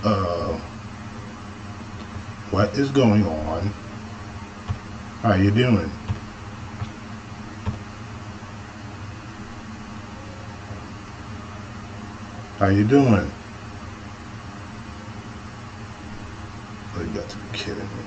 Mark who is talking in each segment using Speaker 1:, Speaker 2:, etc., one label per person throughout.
Speaker 1: uh, what is going on? How you doing? How you doing? Oh, you got to be kidding me.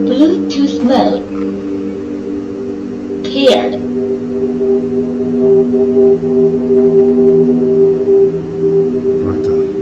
Speaker 2: Bluetooth mode paired.
Speaker 1: Right there.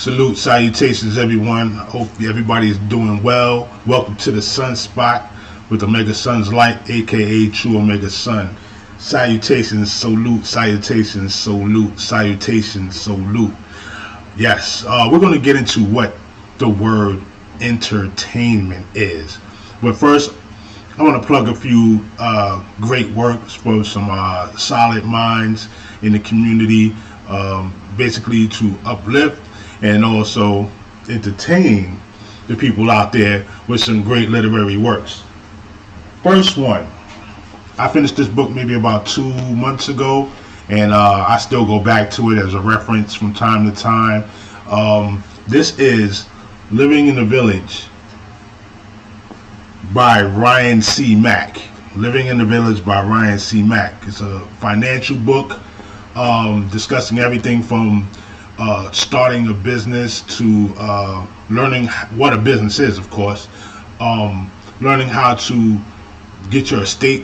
Speaker 1: Salute, salutations, everyone. I hope everybody is doing well. Welcome to the Sunspot with Omega Sun's Light, aka True Omega Sun. Salutations, salute, salutations, salute, salutations, salute. Yes, we're going to get into what the word entertainment is. But first, I want to plug a few great works for some solid minds in the community, basically to uplift and also entertain the people out there with some great literary works. First one, I finished this book maybe about 2 months ago, and I still go back to it as a reference from time to time. This is Living in the Village by Ryan C. Mack. Living in the Village by Ryan C. Mack. It's a financial book discussing everything from starting a business to learning what a business is, of course, learning how to get your estate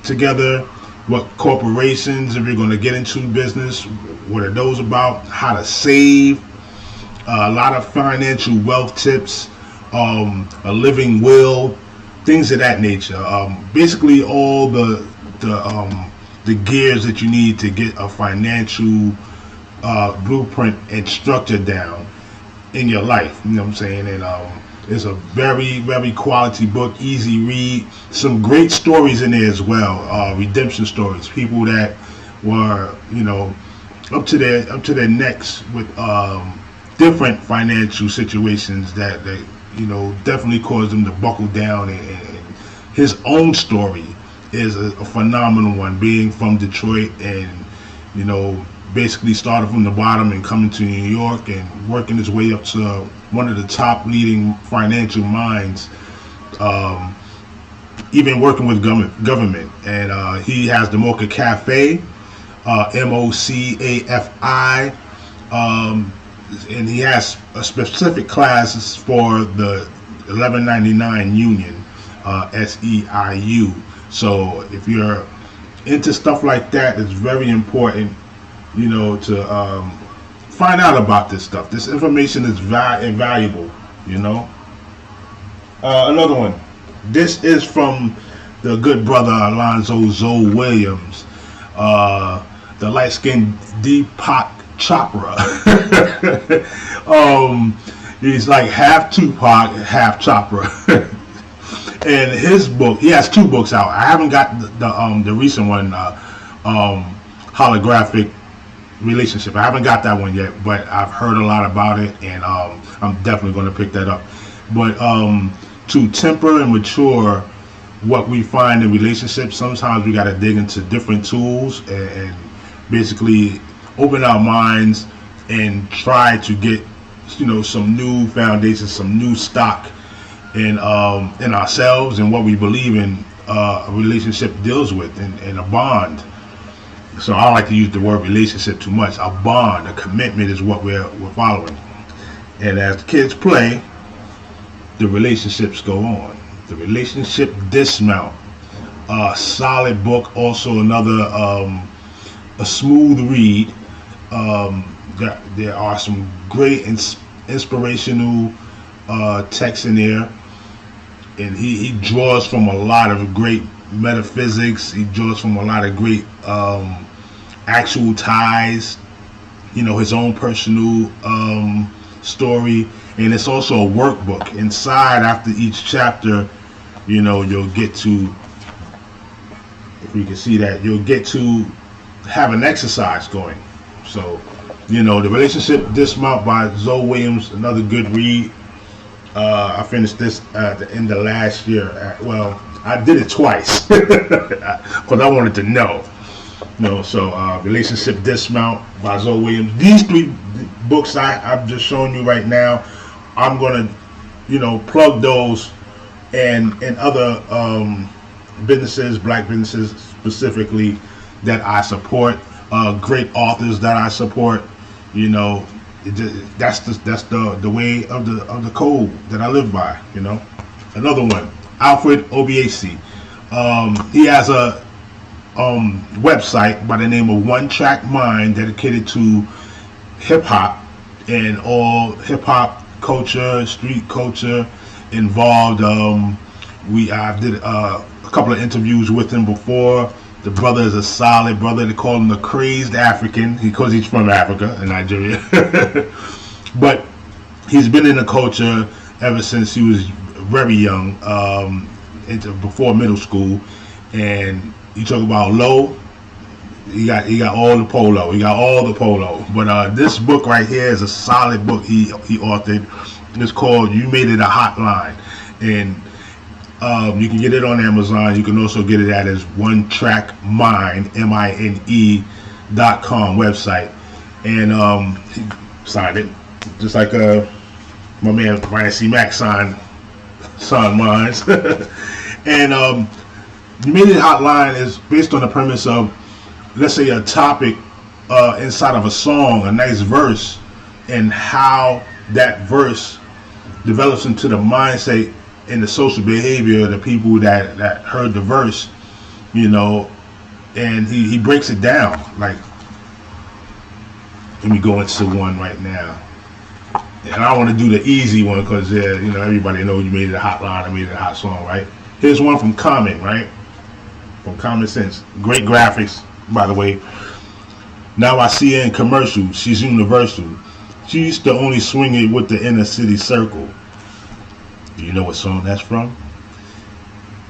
Speaker 1: together, what corporations, if you're going to get into business, what are those about, how to save, a lot of financial wealth tips, a living will, things of that nature. Basically all the gears that you need to get a financial blueprint and structure down in your life, you know what I'm saying? And it's a very, very quality book, easy read, some great stories in there as well, redemption stories, people that were, you know, up to their necks with different financial situations that you know, definitely caused them to buckle down, and his own story is a phenomenal one, being from Detroit and, you know, basically started from the bottom and coming to New York and working his way up to one of the top leading financial minds, even working with government. And he has the Mocha Cafe, MOCAFI, and he has a specific classes for the 1199 union, SEIU. So if you're into stuff like that, it's very important, you know, to find out about this stuff. This information is invaluable, you know. Another one. This is from the good brother Alonzo Zoe Williams, the light-skinned Deepak Chopra. He's like half Tupac, half Chopra. And his book, he has 2 books out. I haven't got the recent one, Holographic Relationship. I haven't got that one yet, but I've heard a lot about it, and I'm definitely going to pick that up. But to temper and mature what we find in relationships, sometimes we got to dig into different tools and basically open our minds and try to get, you know, some new foundations, some new stock in ourselves and what we believe in a relationship deals with, and a bond. So I don't like to use the word relationship too much. A bond, a commitment is what we're following. And as the kids play, the relationships go on. The Relationship Dismount, solid book. Also another a smooth read. There are some great inspirational texts in there, and he draws from a lot of great metaphysics. He draws from a lot of great actual ties, you know, his own personal story. And it's also a workbook inside. After each chapter, you know, you'll get to, if you can see that, you'll get to have an exercise going. So, you know, the Relationship Dismount by Zoe Williams, another good read. I finished this at the end of last year. Well, I did it twice because I wanted to know. You know, so Relationship Dismount by Zoe Williams. These 3 books I've just shown you right now, I'm gonna, you know, plug those and other businesses, black businesses specifically, that I support, great authors that I support. You know, that's the way of the code that I live by. You know, another one, Alfred Obiesi. He has a website by the name of One Track Mind, dedicated to hip hop and all hip hop culture, street culture involved. I did a couple of interviews with him before. The brother is a solid brother. They call him the crazed African because he's from Africa in Nigeria. But he's been in the culture ever since he was very young, before middle school. And you talk about low, he got all the polo. He got all the polo. But this book right here is a solid book he authored. It's called "You Made It a Hotline," and you can get it on Amazon. You can also get it at his One Track Mind MINE.com website, and he signed it just like my man Ryan C. Mack signed mine. And "You Made It a Hotline" is based on the premise of, let's say, a topic inside of a song, a nice verse, and how that verse develops into the mindset and the social behavior of the people that heard the verse, and he breaks it down. Like, let me go into one right now. And I want to do the easy one because, everybody knows "You Made It a Hotline," I made it a hot song, right? Here's one from Common, right? From Common Sense. Great graphics, by the way. "Now I see her in commercials. She's universal. She used to only swing it with the inner city circle." Do you know what song that's from?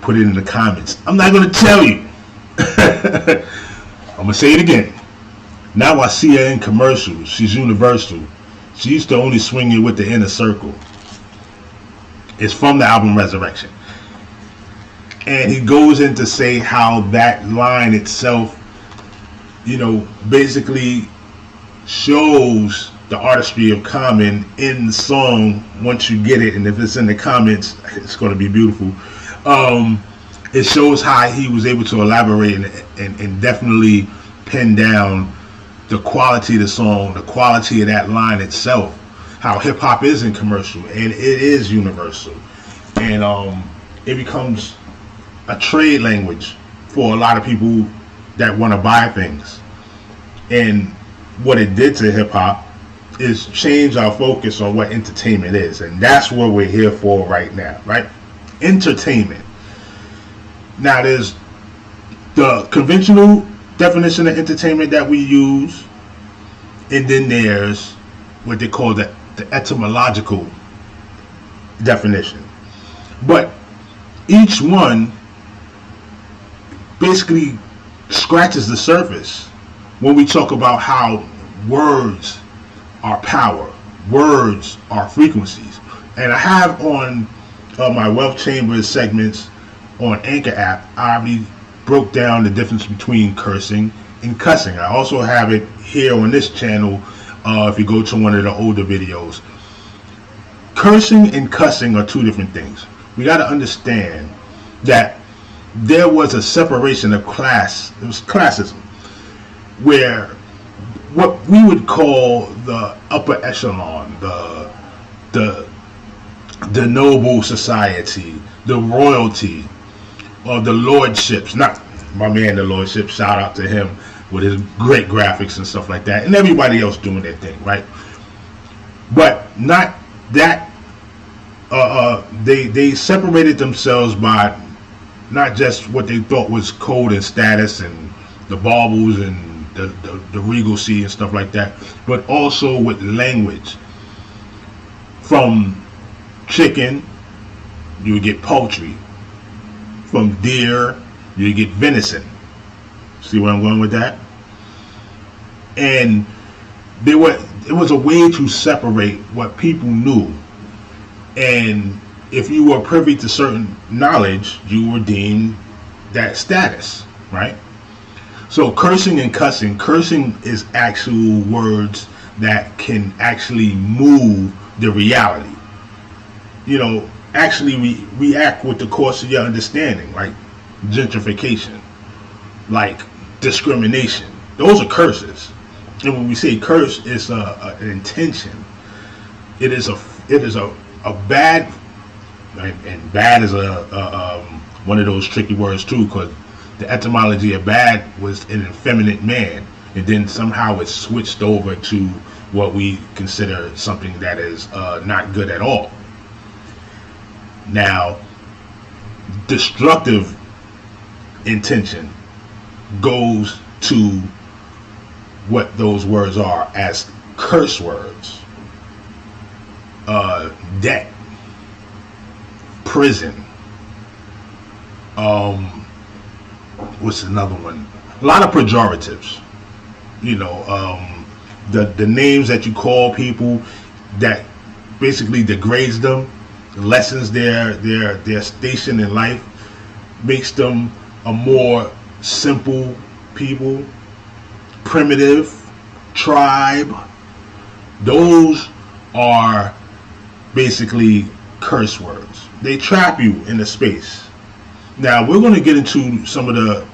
Speaker 1: Put it in the comments. I'm not going to tell you. I'm going to say it again. "Now I see her in commercials. She's universal. She used to only swing it with the inner circle." It's from the album Resurrection. And he goes in to say how that line itself, basically shows the artistry of Common in the song once you get it. And if it's in the comments, it's going to be beautiful. It shows how he was able to elaborate and definitely pin down the quality of the song, the quality of that line itself, how hip hop isn't commercial and it is universal. And it becomes a trade language for a lot of people that want to buy things. And what it did to hip hop is change our focus on what entertainment is, and that's what we're here for right now, right? Entertainment. Now, there's the conventional definition of entertainment that we use, and then there's what they call the etymological definition. But each one basically scratches the surface when we talk about how words are power, words are frequencies. And I have on my Wealth Chambers segments on Anchor app, I already broke down the difference between cursing and cussing. I also have it here on this channel if you go to one of the older videos. Cursing and cussing are two different things. We got to understand that there was a separation of class. It was classism, where what we would call the upper echelon, the noble society, the royalty, or the lordships. Not my man, the lordship. Shout out to him with his great graphics and stuff like that, and everybody else doing their thing, right? But not that. They separated themselves by not just what they thought was code and status and the baubles and the regalcy and stuff like that, but also with language. From chicken, you would get poultry. From deer, you would get venison. See where I'm going with that? And it was a way to separate what people knew. And if you were privy to certain knowledge, you were deemed that status, right? So cursing and cussing. Cursing is actual words that can actually move the reality. Actually react with the course of your understanding, like gentrification, like discrimination. Those are curses. And when we say curse, it's an intention. It is a bad, and bad is one of those tricky words too, because the etymology of bad was an effeminate man, and then somehow it switched over to what we consider something that is not good at all. Now, destructive intention goes to what those words are as curse words. Debt, prison, what's another one? A lot of pejoratives. The names that you call people that basically degrades them, lessens their station in life, makes them a more simple people, primitive, tribe. Those are basically curse words. They trap you in a space. Now we're going to get into some of the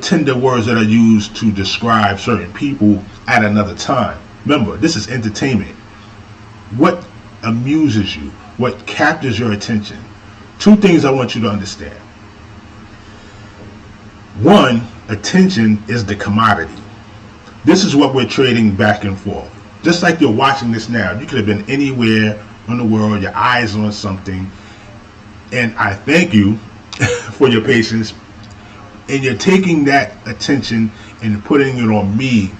Speaker 1: tender words that are used to describe certain people at another time. Remember, this is entertainment. What amuses you? What captures your attention? Two things I want you to understand. One, attention is the commodity. This is what we're trading back and forth. Just like you're watching this now, you could have been anywhere in the world, your eyes on something, and I thank you for your patience. And you're taking that attention and putting it on me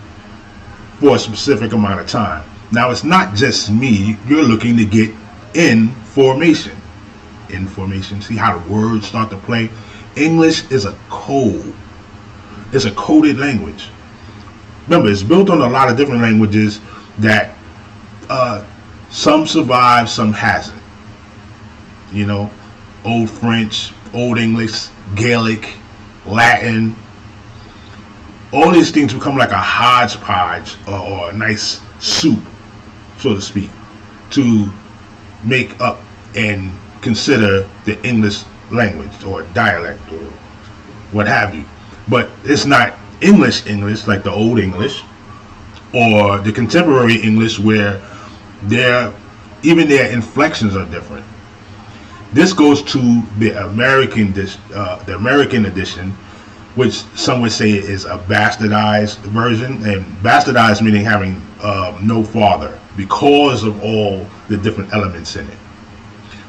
Speaker 1: for a specific amount of time. Now, it's not just me. You're looking to get information. See how the words start to play? English is a code. It's a coded language. Remember, it's built on a lot of different languages that some survive, some hasn't. Old French, Old English, Gaelic, Latin. All these things become like a hodgepodge or a nice soup, so to speak, to make up and consider the English language or dialect or what have you. But it's not English like the Old English or the contemporary English, where even their inflections are different. This goes to the American edition, which some would say is a bastardized version, and bastardized meaning having no father because of all the different elements in it.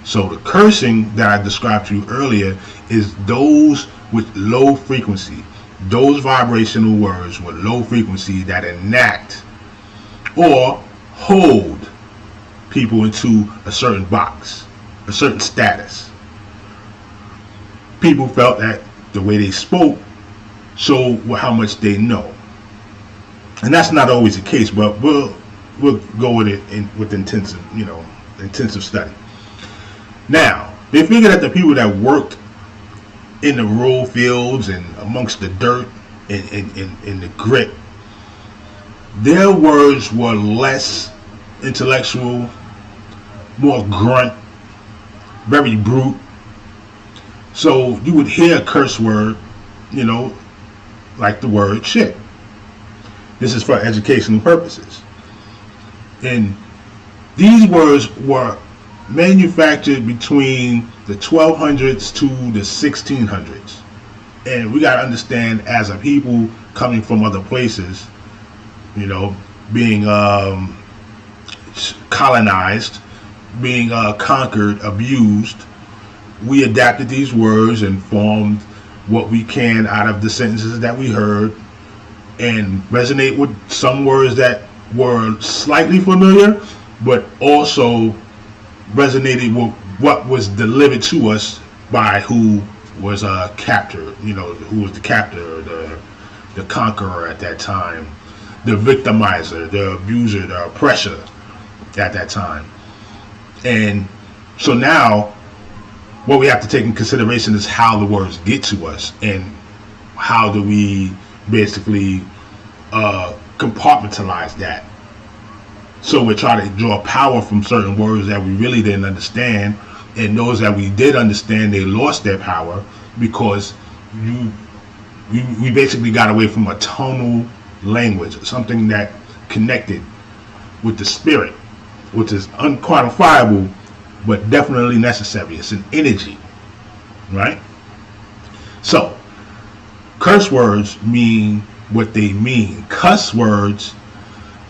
Speaker 1: So the cursing that I described to you earlier is those with low frequency, those vibrational words with low frequency that enact or hold people into a certain box, a certain status. People felt that the way they spoke showed how much they know, and that's not always the case. But we'll go with it with intensive study. Now, they figured that the people that worked in the rural fields and amongst the dirt in the grit, their words were less intellectual, more grunt, very brute. So you would hear a curse word, like the word shit. This is for educational purposes. And these words were manufactured between the 1200s to the 1600s. And we got to understand, as a people coming from other places, being colonized, being conquered, abused, we adapted these words and formed what we can out of the sentences that we heard, and resonate with some words that were slightly familiar, but also resonated with what was delivered to us by who was a captor, who was the captor, the conqueror at that time, the victimizer, the abuser, the oppressor at that time. And so now what we have to take in consideration is how the words get to us, and how do we basically compartmentalize that. So we're trying to draw power from certain words that we really didn't understand, and those that we did understand, they lost their power because we basically got away from a tonal language, something that connected with the spirit, which is unquantifiable but definitely necessary. It's an energy, right? So curse words mean what they mean. Cuss words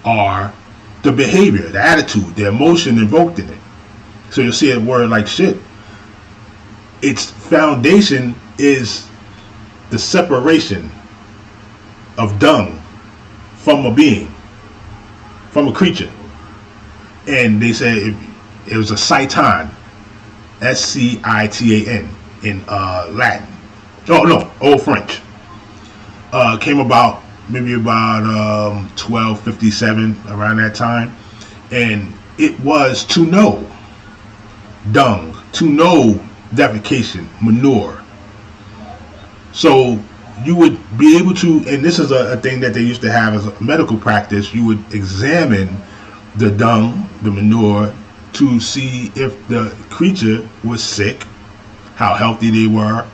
Speaker 1: are the behavior, the attitude, the emotion invoked in it. So you'll see a word like shit. Its foundation is the separation of dung from a being, from a creature. And they say it was a Scitan, Scitan in Latin. Oh no, Old French. Came about maybe about 1257, around that time, and it was to know dung, to know defecation, manure. So you would be able to, and this is a thing that they used to have as a medical practice, you would examine the dung, the manure, to see if the creature was sick, how healthy they were,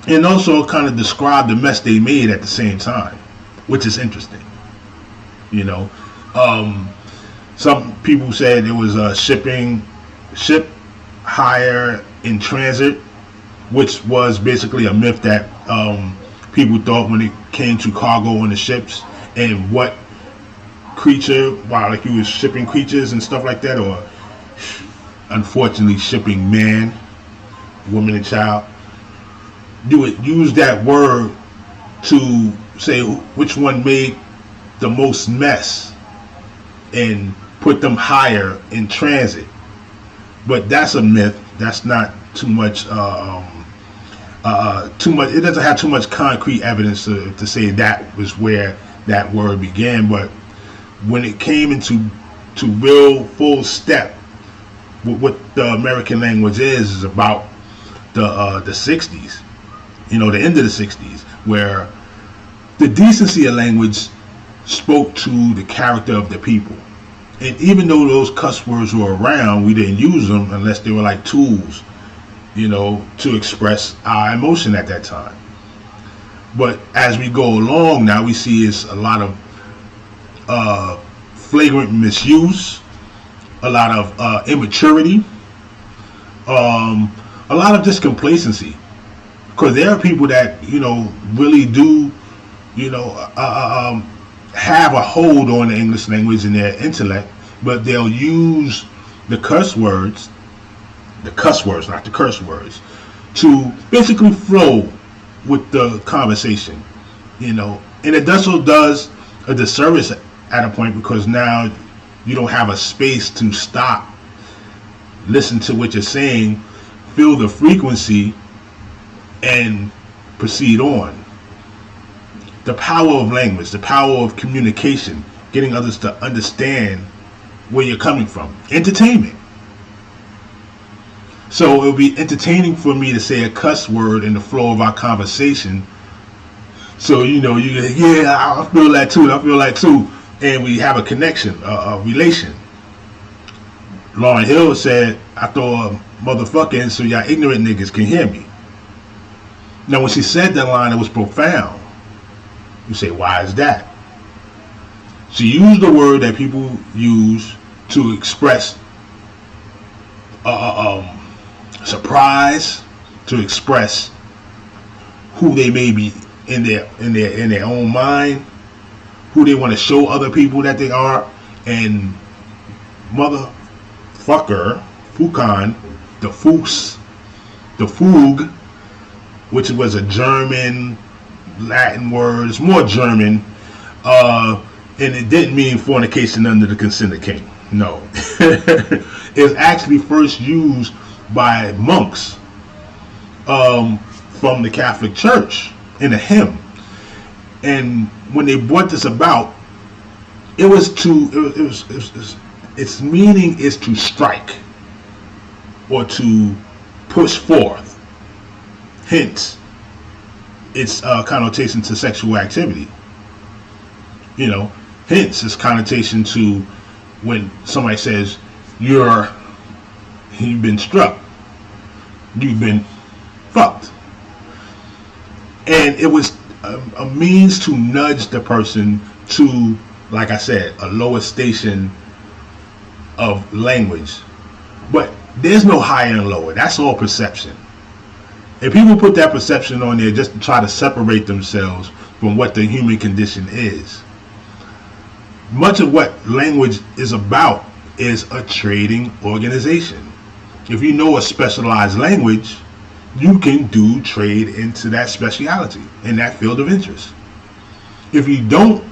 Speaker 1: and also kind of describe the mess they made at the same time, which is interesting. You know, some people said it was a ship hire in transit, which was basically a myth that people thought when it came to cargo on the ships, and what creature, wow, like you was shipping creatures and stuff like that, or unfortunately shipping man, woman and child. You would use that word to say which one made the most mess and put them higher in transit. But that's a myth. That's not too much. Too much. It doesn't have too much concrete evidence to say that was where that word began. But when it came into real full step, what the American language is about the 60s. You know, the end of the 60s, where the decency of language spoke to the character of the people. And even though those cuss words were around, we didn't use them unless they were like tools, you know, to express our emotion at that time. But as we go along now, we see it's a lot of flagrant misuse, a lot of immaturity, a lot of just complacency. Because there are people that, you know, really do, you know, have a hold on the English language and their intellect, but they'll use the cuss words, not the curse words, to basically flow with the conversation, you know. And it also does a disservice at a point, because now you don't have a space to stop, listen to what you're saying, feel the frequency, and proceed on. The power of language, the power of communication, getting others to understand where you're coming from. Entertainment. So it would be entertaining for me to say a cuss word in the flow of our conversation. So, you know, yeah, I feel that too, and we have a connection, a relation. Lauryn Hill said, I throw a motherfucker in so y'all ignorant niggas can hear me. Now, when she said that line, it was profound. You say, why is that? She used the word that people use to express surprise, to express who they may be in their own mind, who they want to show other people that they are, and motherfucker, fukan, the fug, which was a German, Latin word. It's more German, and it didn't mean fornication under the consent of king. No. It was actually first used by monks from the Catholic Church in a hymn. And when they brought this about, its meaning is to strike or to push forth. Hence, its connotation to sexual activity. You know, hence its connotation to when somebody says you've been struck, you've been fucked. And it was a means to nudge the person to, like I said, a lower station of language. But there's no higher and lower. That's all perception. And people put that perception on there just to try to separate themselves from what the human condition is. Much of what language is about is a trading organization. If you know a specialized language, you can do trade into that speciality in that field of interest. If you don't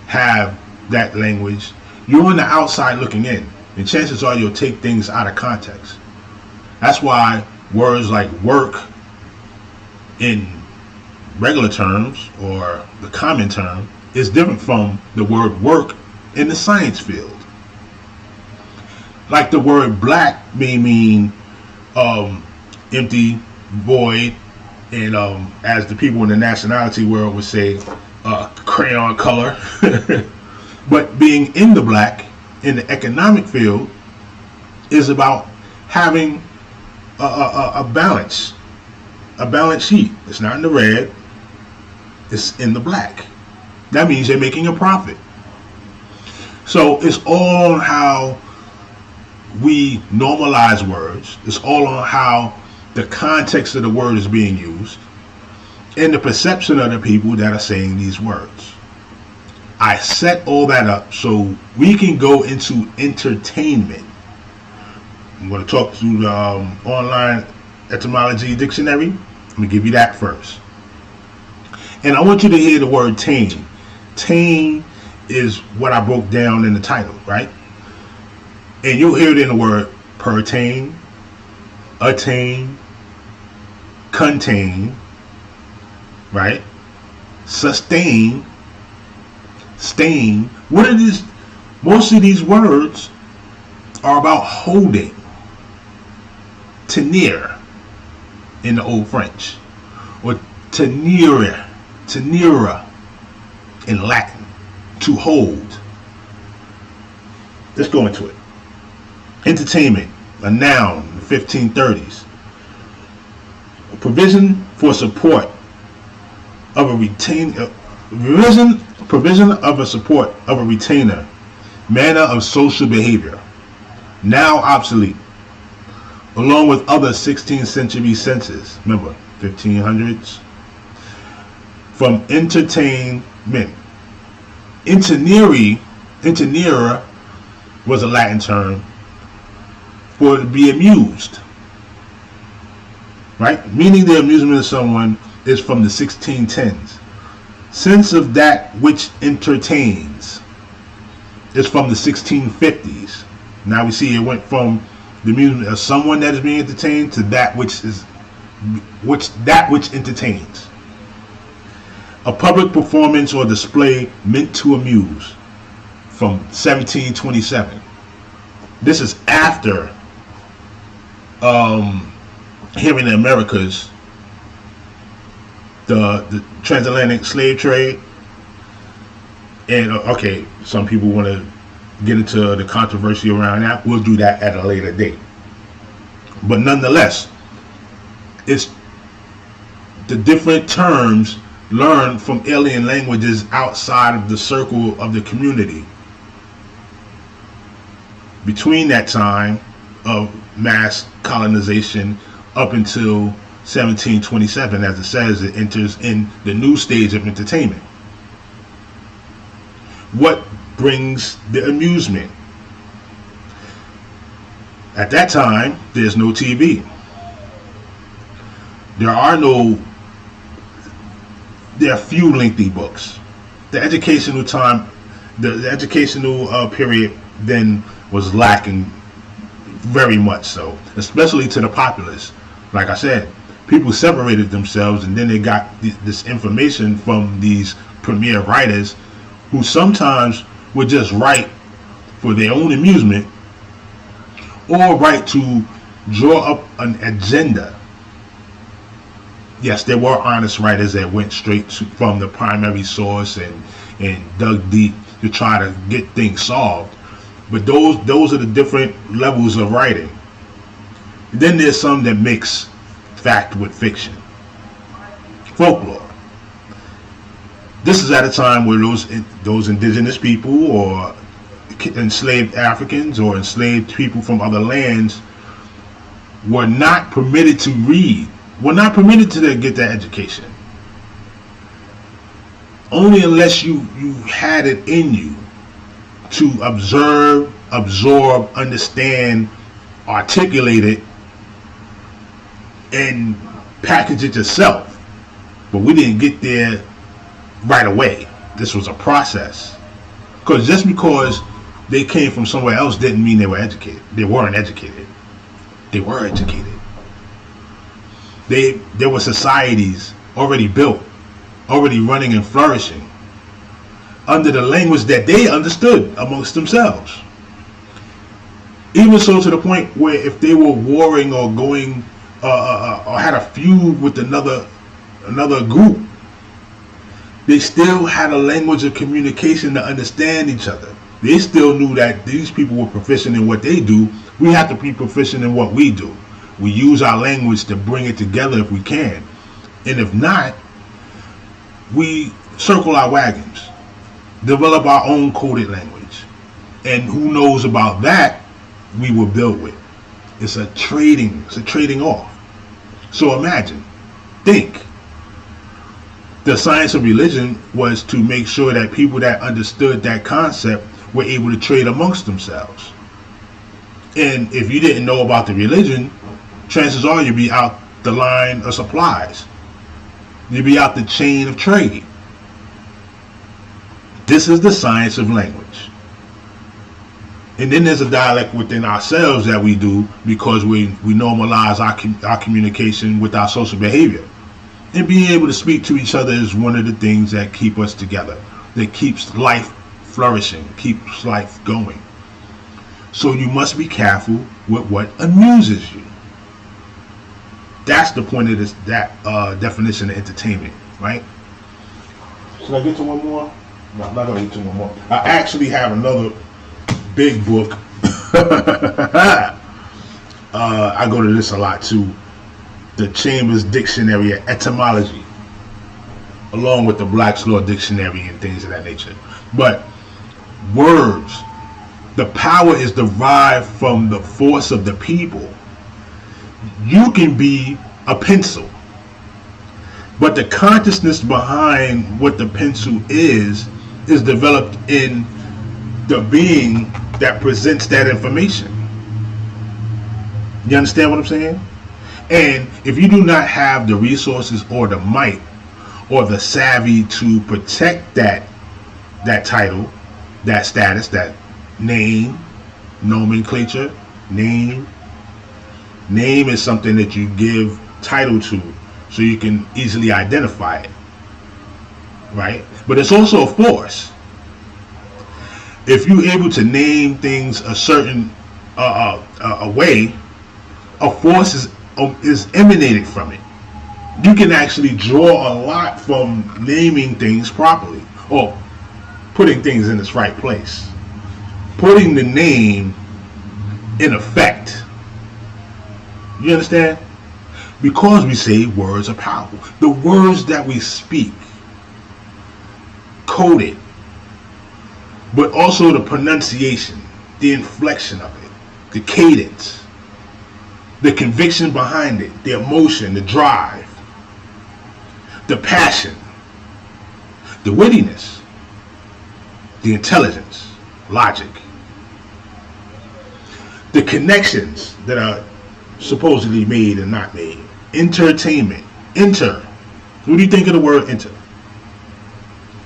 Speaker 1: have that language, you're on the outside looking in, and chances are you'll take things out of context. That's why words like work in regular terms or the common term is different from the word work in the science field. Like the word black may mean empty, void, and as the people in the nationality world would say, crayon color. But being in the black in the economic field is about having a balance sheet. It's not in the red, it's in the black. That means you're making a profit. So it's all on how we normalize words. It's all on how the context of the word is being used and the perception of the people that are saying these words. I set all that up so we can go into entertainment. I'm going to talk through the online etymology dictionary. I'm going to give you that first. And I want you to hear the word Tain. Tain is what I broke down in the title, right? And you'll hear it in the word pertain, attain, contain, right? Sustain, stain. What are these? Most of these words are about holding. Tenir in the old French, or tenere in Latin, to hold. Let's go into it. Entertainment, a noun, 1530s. A provision for support of a provision of a support of a retainer, manner of social behavior, now obsolete, along with other 16th century senses. Remember, 1500s. From entertainment. Internere was a Latin term for to be amused, right? Meaning the amusement of someone is from the 1610s. Sense of that which entertains is from the 1650s. Now we see it went from the amusement of someone that is being entertained to that which entertains. A public performance or display meant to amuse, from 1727. This is after here in the Americas, the transatlantic slave trade. And okay, some people want to get into the controversy around that. We'll do that at a later date. But nonetheless, it's the different terms learned from alien languages outside of the circle of the community. Between that time of mass colonization up until 1727, as it says, it enters in the new stage of entertainment. What brings the amusement? At that time, there's no TV. There are few lengthy books. The educational time, the educational period then was lacking very much so, especially to the populace. Like I said, people separated themselves, and then they got this information from these premier writers who sometimes would just write for their own amusement or write to draw up an agenda. Yes, there were honest writers that went straight from the primary source and dug deep to try to get things solved. But those are the different levels of writing. And then there's some that mix fact with fiction. Folklore. This is at a time where those indigenous people or enslaved Africans or enslaved people from other lands were not permitted to read, were not permitted to get that education. Only unless you had it in you. to observe, absorb, understand, articulate it, and package it yourself. But we didn't get there right away. This was a process. Because just because they came from somewhere else didn't mean they were educated. They weren't educated. They were educated. There were societies already built, already running and flourishing under the language that they understood amongst themselves. Even so, to the point where if they were warring or going or had a feud with another group, they still had a language of communication to understand each other. They still knew that these people were proficient in what they do. We have to be proficient in what we do. We use our language to bring it together if we can. And if not, we circle our wagons, develop our own coded language. And who knows about that, we will build with. It's a trading off. So imagine, think. The science of religion was to make sure that people that understood that concept were able to trade amongst themselves. And if you didn't know about the religion, chances are you'd be out the line of supplies. You'd be out the chain of trade. This is the science of language. And then there's a dialect within ourselves that we do because we normalize our communication with our social behavior. And being able to speak to each other is one of the things that keep us together, that keeps life flourishing, keeps life going. So you must be careful with what amuses you. That's the point of this definition of entertainment, right? Should I get to one more? No, I'm not going to get to one more. I actually have another big book. I go to this a lot too. The Chambers Dictionary of Etymology, along with the Black's Law Dictionary and things of that nature. But words, the power is derived from the force of the people. You can be a pencil, but the consciousness behind what the pencil is developed in the being that presents that information. You understand what I'm saying? And if you do not have the resources or the might or the savvy to protect that title, that status, that name, nomenclature, name is something that you give title to so you can easily identify it, right? But it's also a force. If you're able to name things a certain a way, a force is emanated from it. You can actually draw a lot from naming things properly or putting things in its right place, putting the name in effect. You understand? Because we say words are powerful. The words that we speak, coded, but also the pronunciation, the inflection of it, the cadence, the conviction behind it, the emotion, the drive, the passion, the wittiness, the intelligence, logic, the connections that are supposedly made and not made, entertainment, enter. What do you think of the word enter?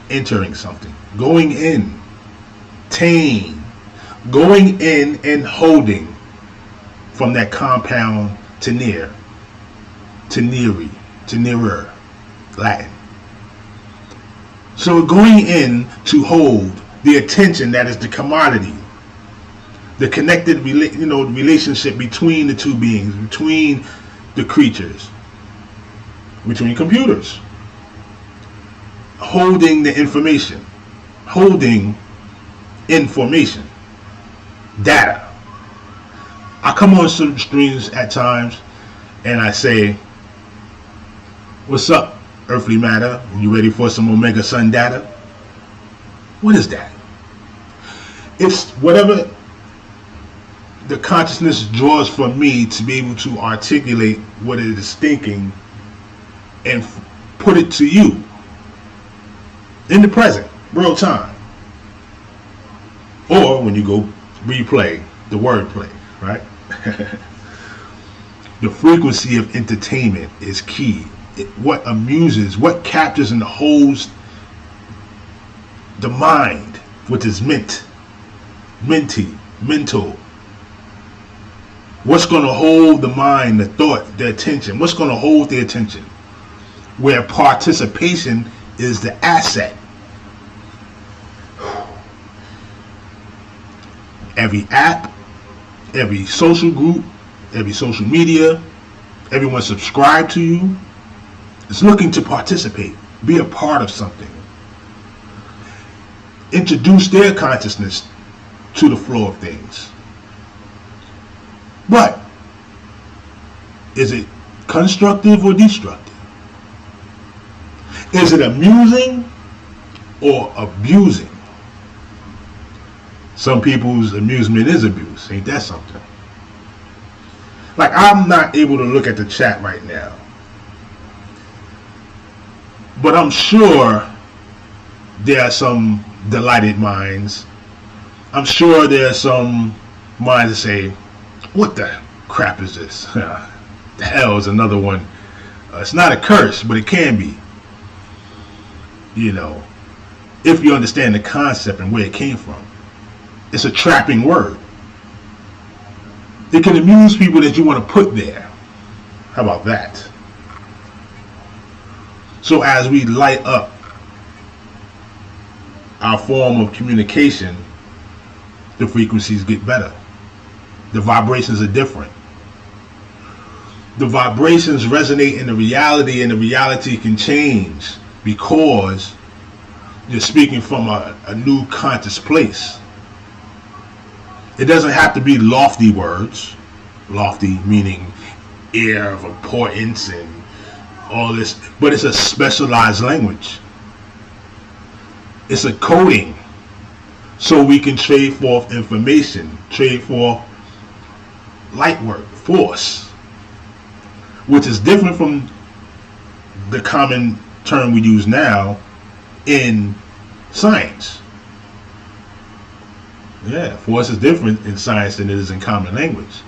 Speaker 1: Entering something, going in, Tain, going in and holding from that compound to near, to neary, to nearer, Latin. So going in to hold the attention that is the commodity, the connected relationship between the two beings, between the creatures, between computers, holding the information, holding information, data. I come on some streams at times and I say, what's up, earthly matter? You ready for some Omega Sun data? What is that? It's whatever the consciousness draws from me to be able to articulate what it is thinking and put it to you in the present, real time. Or when you go replay the wordplay, right? The frequency of entertainment is key. What amuses, what captures and holds the mind, which is mental. What's going to hold the mind, the thought, the attention? What's going to hold the attention? Where participation is the asset. Every app, every social group, every social media, everyone subscribed to you is looking to participate, be a part of something. Introduce their consciousness to the flow of things. But is it constructive or destructive? Is it amusing or abusing? Some people's amusement is abuse. Ain't that something? Like, I'm not able to look at the chat right now, but I'm sure there are some delighted minds. I'm sure there are some minds that say, what the crap is this? The hell is another one. It's not a curse, but it can be. You know, if you understand the concept and where it came from. It's a trapping word. It can amuse people that you want to put there. How about that? So as we light up our form of communication, the frequencies get better. The vibrations are different. The vibrations resonate in the reality, and the reality can change because you're speaking from a new conscious place. It doesn't have to be lofty words. Lofty meaning air of importance and all this, but it's a specialized language. It's a coding, so we can trade forth information, trade forth light work, force, which is different from the common term we use now in science. Yeah, force is different in science than it is in common language,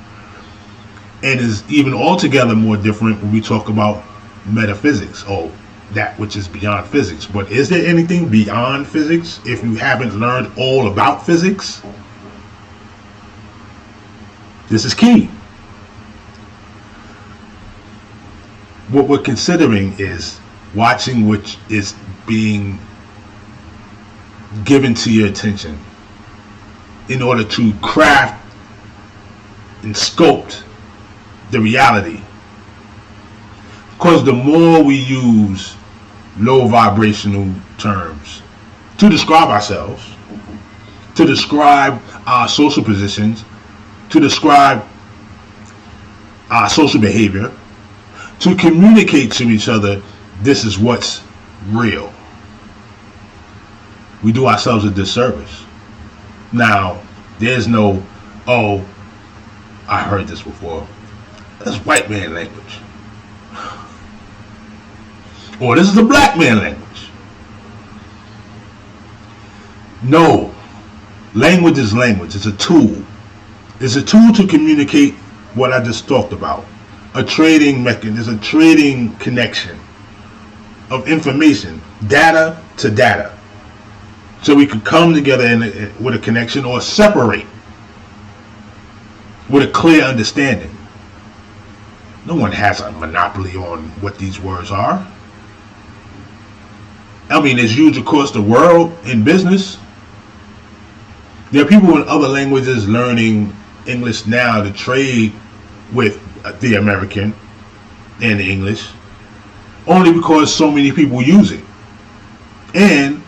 Speaker 1: and is even altogether more different when we talk about metaphysics, or that which is beyond physics. But is there anything beyond physics if you haven't learned all about physics? This is key. What we're considering is watching which is being given to your attention in order to craft and sculpt the reality. Because the more we use low vibrational terms to describe ourselves, to describe our social positions, to describe our social behavior, to communicate to each other, this is what's real, we do ourselves a disservice. Now, there's no, oh, I heard this before, that's white man language, or this is a black man language. No, language is language. It's a tool. It's a tool to communicate what I just talked about. A trading mechanism, a trading connection of information, data to data. So we could come together with a connection, or separate with a clear understanding. No one has a monopoly on what these words are. I mean, it's used across the world in business. There are people in other languages learning English now to trade with the American and the English, only because so many people use it. And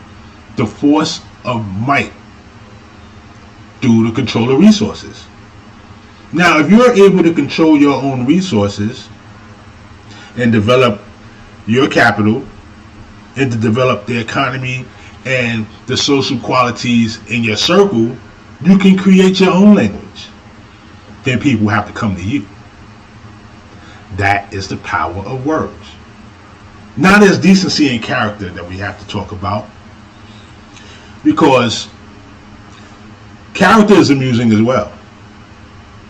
Speaker 1: the force of might through the control of resources. Now, if you're able to control your own resources and develop your capital, and to develop the economy and the social qualities in your circle, you can create your own language. Then people have to come to you. That is the power of words. Now there's decency and character that we have to talk about, because Character is amusing as well.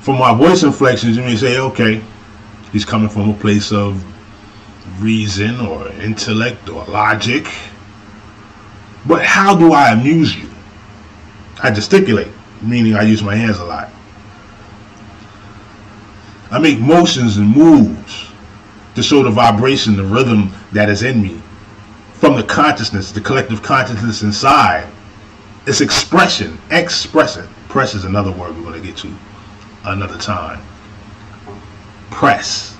Speaker 1: From my voice inflections, you may say, okay, he's coming from a place of reason or intellect or logic. But how do I amuse you? I gesticulate, meaning I use my hands a lot. I make motions and moves to show the vibration, the rhythm that is in me. From the consciousness, the collective consciousness inside. It's expression, expressing. Press is another word we're going to get to another time. Press.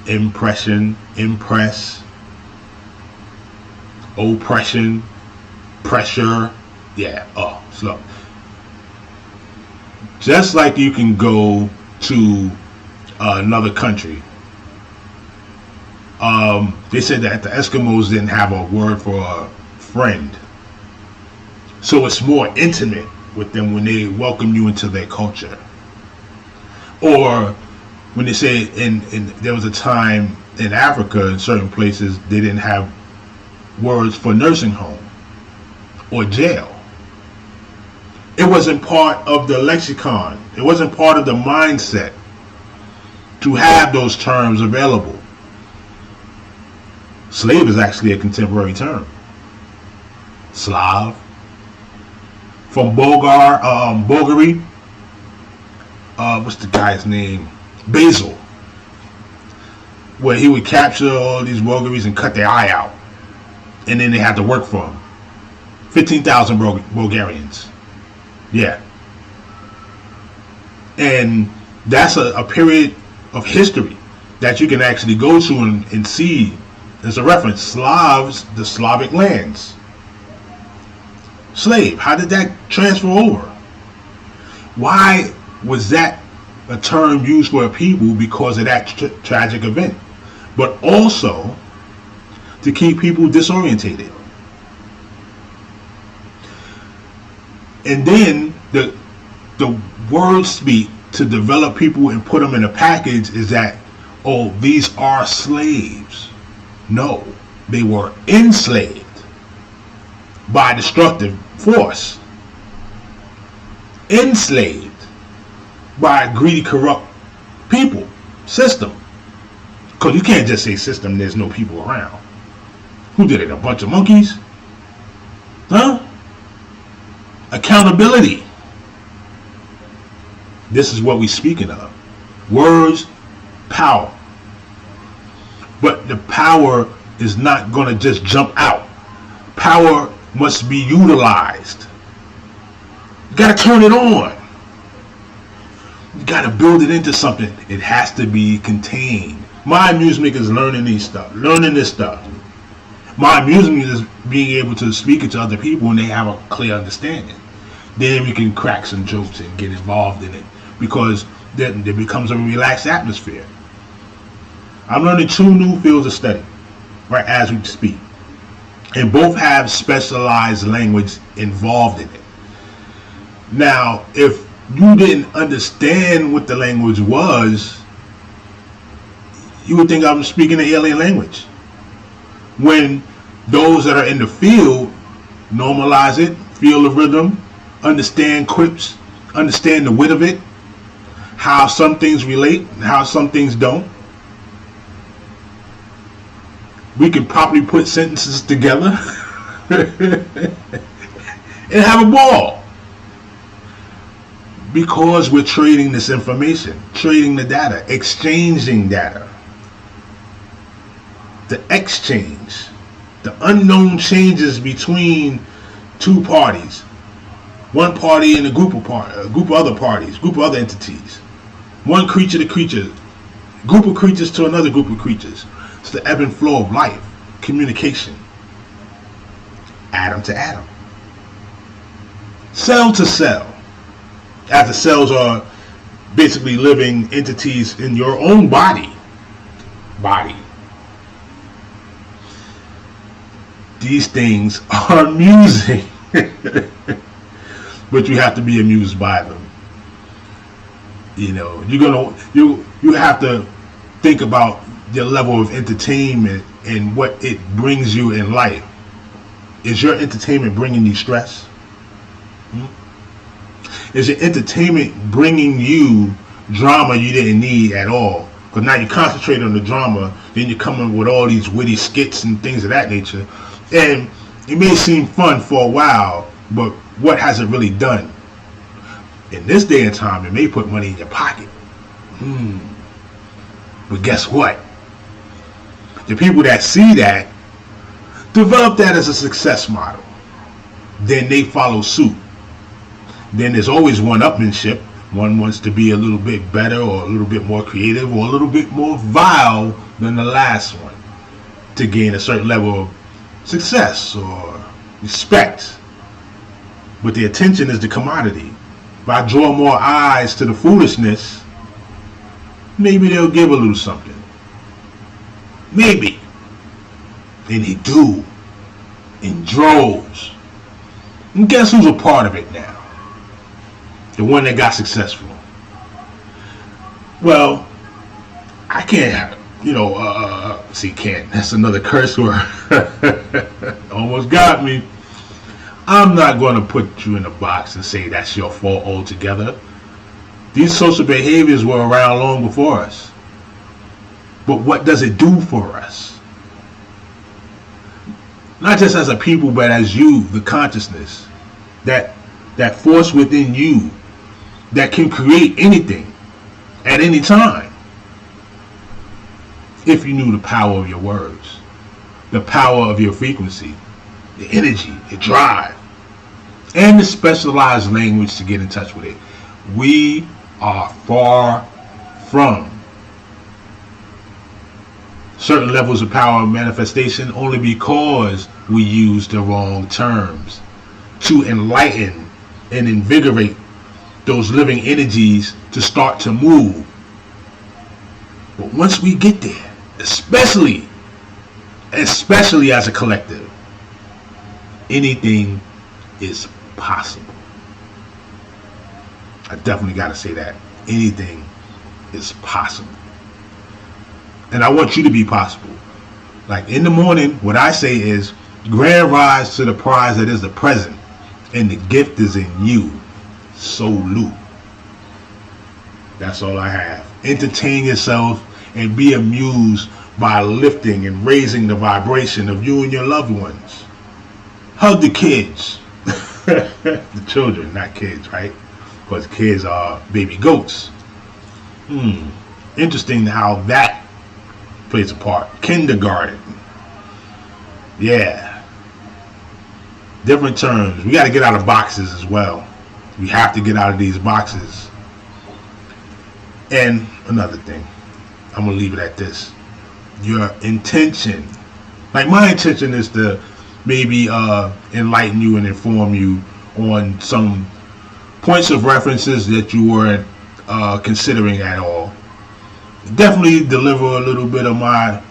Speaker 1: Impression, impress. Oppression, pressure. Yeah, slow. Just like you can go to another country. They said that the Eskimos didn't have a word for a friend. So it's more intimate with them when they welcome you into their culture. Or when they say there was a time in Africa, in certain places, they didn't have words for nursing home or jail. It wasn't part of the lexicon. It wasn't part of the mindset to have those terms available. Slave is actually a contemporary term. Slav. From Bulgari. What's the guy's name? Basil. Where he would capture all these Bulgaris and cut their eye out. And then they had to work for him. 15,000 Bulgarians. Yeah. And that's a period of history that you can actually go to and see. As a reference, Slavs, the Slavic lands. Slave, how did that transfer over? Why was that a term used for a people? Because of that tragic event. But also to keep people disorientated. And then the word speak to develop people and put them in a package is that, oh, these are slaves. No, they were enslaved by destructive force. Enslaved by greedy, corrupt people, system. Because you can't just say system, there's no people around. Who did it? A bunch of monkeys? Huh? Accountability. This is what we're speaking of. Words, power. But the power is not going to just jump out. Power must be utilized. You got to turn it on. You got to build it into something. It has to be contained. My amusement is learning this stuff. My amusement is being able to speak it to other people and they have a clear understanding. Then we can crack some jokes and get involved in it because then there becomes a relaxed atmosphere. I'm learning 2 new fields of study right as we speak. And both have specialized language involved in it. Now, if you didn't understand what the language was, you would think I'm speaking an alien language. When those that are in the field normalize it, feel the rhythm, understand quips, understand the wit of it, how some things relate and how some things don't, we can properly put sentences together and have a ball. Because we're trading this information, trading the data, exchanging data. The exchange, the unknown changes between 2 parties. One party and a group of other parties, group of other entities. One creature to creature, group of creatures to another group of creatures. It's the ebb and flow of life, communication. Atom to atom. Cell to cell. As the cells are basically living entities in your own body. These things are amusing. But you have to be amused by them. You know, you have to think about your level of entertainment and what it brings you in life. Is your entertainment bringing you stress? Is your entertainment bringing you drama you didn't need at all? Because now you concentrate on the drama, then you come in with all these witty skits and things of that nature. And it may seem fun for a while, but what has it really done? In this day and time, it may put money in your pocket. But guess what? The people that see that develop that as a success model. Then they follow suit. Then there's always one-upmanship. One wants to be a little bit better or a little bit more creative or a little bit more vile than the last one to gain a certain level of success or respect. But the attention is the commodity. If I draw more eyes to the foolishness, maybe they'll give a little something. Maybe. And they do. In droves. And guess who's a part of it now? The one that got successful. Well, I can't, can't. That's another curse word. Almost got me. I'm not going to put you in a box and say that's your fault altogether. These social behaviors were around long before us. But what does it do for us? Not just as a people, but as you, the consciousness, that force within you that can create anything at any time. If you knew the power of your words, the power of your frequency, the energy, the drive, and the specialized language to get in touch with it. We are far from certain levels of power and manifestation only because we use the wrong terms to enlighten and invigorate those living energies to start to move. But once we get there, especially as a collective, anything is possible. I definitely got to say that. Anything is possible. And I want you to be possible. Like in the morning, what I say is, grand rise to the prize that is the present, and the gift is in you. Salute. That's all I have. Entertain yourself and be amused by lifting and raising the vibration of you and your loved ones. Hug the kids. The children, not kids, right? Because kids are baby goats. Interesting how that plays a part. Kindergarten. Yeah. Different terms. We got to get out of boxes as well. We have to get out of these boxes. And another thing, I'm going to leave it at this. Your intention. Like my intention is to maybe enlighten you and inform you on some points of references that you weren't considering at all. Definitely deliver a little bit of my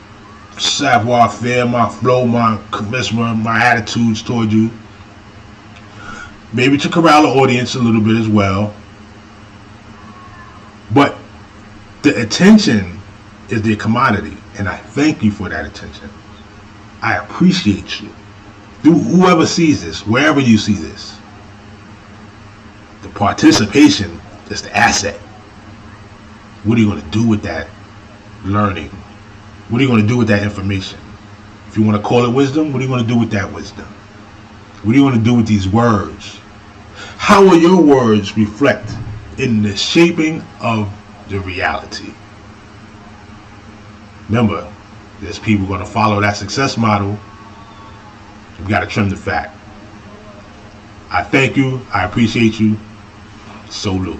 Speaker 1: savoir-faire, my flow, my charisma, my attitudes toward you. Maybe to corral the audience a little bit as well. But the attention is the commodity, and I thank you for that attention. I appreciate you. Whoever sees this, wherever you see this, the participation is the asset. What are you going to do with that learning? What are you going to do with that information? If you want to call it wisdom, what are you going to do with that wisdom? What are you going to do with these words? How will your words reflect in the shaping of the reality? Remember, there's people going to follow that success model. We've got to trim the fat. I thank you. I appreciate you. Salute.